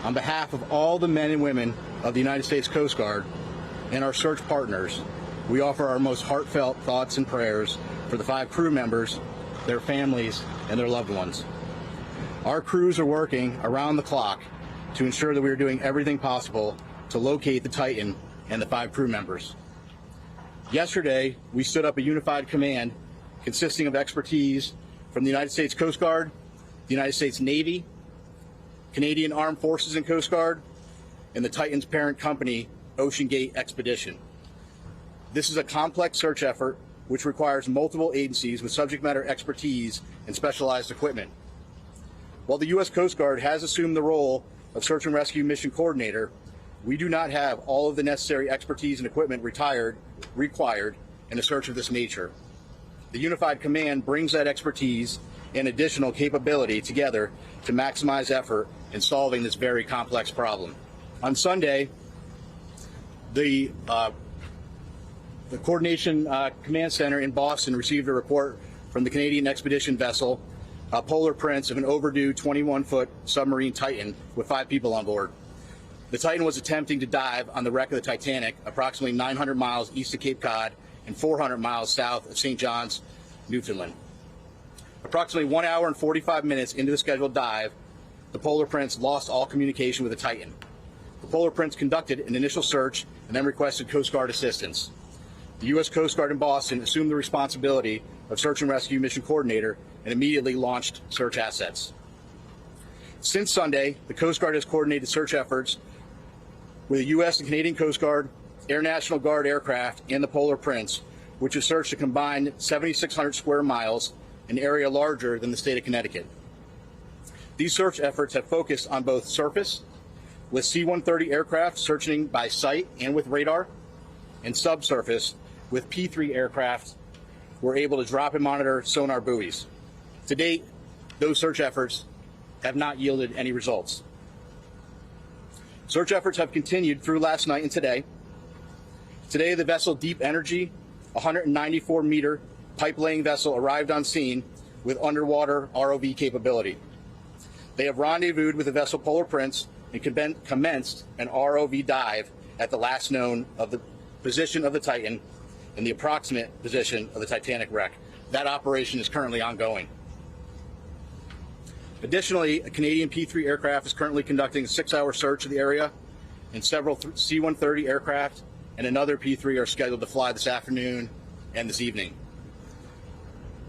On behalf of all the men and women of the United States Coast Guard and our search partners, we offer our most heartfelt thoughts and prayers for the 5 crew members, their families, and their loved ones. Our crews are working around the clock to ensure that we are doing everything possible to locate the Titan and the 5 crew members. Yesterday, we stood up a unified command consisting of expertise from the United States Coast Guard, the United States Navy, Canadian Armed Forces and Coast Guard, and the Titan's parent company, OceanGate Expedition. This is a complex search effort which requires multiple agencies with subject matter expertise and specialized equipment. While the U.S. Coast Guard has assumed the role of search and rescue mission coordinator, we do not have all of the necessary expertise and equipment required in a search of this nature. The Unified Command brings that expertise and additional capability together to maximize effort in solving this very complex problem. On Sunday, the Coordination Command Center in Boston received a report from the Canadian expedition vessel Polar Prince of an overdue 21-foot submarine Titan with 5 people on board. The Titan was attempting to dive on the wreck of the Titanic approximately 900 miles east of Cape Cod and 400 miles south of St. John's, Newfoundland. Approximately 1 hour and 45 minutes into the scheduled dive, the Polar Prince lost all communication with the Titan. The Polar Prince conducted an initial search and then requested Coast Guard assistance. The U.S. Coast Guard in Boston assumed the responsibility of search and rescue mission coordinator and immediately launched search assets. Since Sunday, the Coast Guard has coordinated search efforts with the U.S. and Canadian Coast Guard, Air National Guard aircraft, and the Polar Prince, which has searched a combined 7,600 square miles, an area larger than the state of Connecticut. These search efforts have focused on both surface, with C-130 aircraft searching by sight and with radar, and subsurface, with P-3 aircraft were able to drop and monitor sonar buoys. To date, those search efforts have not yielded any results. Search efforts have continued through last night and today. Today, the vessel Deep Energy, a 194-meter pipe-laying vessel, arrived on scene with underwater ROV capability. They have rendezvoused with the vessel Polar Prince and commenced an ROV dive at the last known of the position of the Titan and the approximate position of the Titanic wreck. That operation is currently ongoing. Additionally, a Canadian P-3 aircraft is currently conducting a 6-hour search of the area, and several C-130 aircraft and another P-3 are scheduled to fly this afternoon and this evening.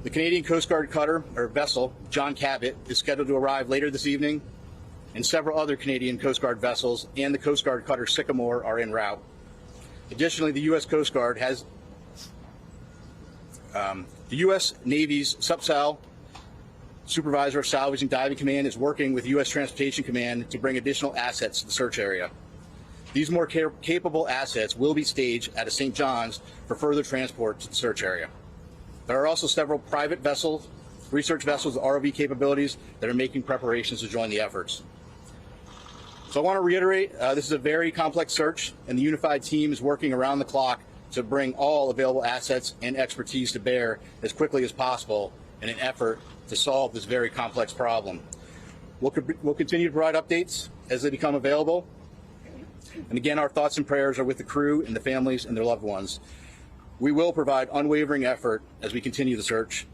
The Canadian Coast Guard cutter, or vessel, John Cabot, is scheduled to arrive later this evening, and several other Canadian Coast Guard vessels and the Coast Guard cutter Sycamore are en route. Additionally, the U.S. Coast Guard has the U.S. Navy's SUPSAL, Supervisor of Salvage and Diving Command, is working with U.S. Transportation Command to bring additional assets to the search area. These more capable assets will be staged at a St. John's for further transport to the search area. There are also several private vessels, research vessels with ROV capabilities that are making preparations to join the efforts. So I want to reiterate, this is a very complex search, and the unified team is working around the clock to bring all available assets and expertise to bear as quickly as possible in an effort to solve this very complex problem. We'll continue to provide updates as they become available. And again, our thoughts and prayers are with the crew and the families and their loved ones. We will provide unwavering effort as we continue the search,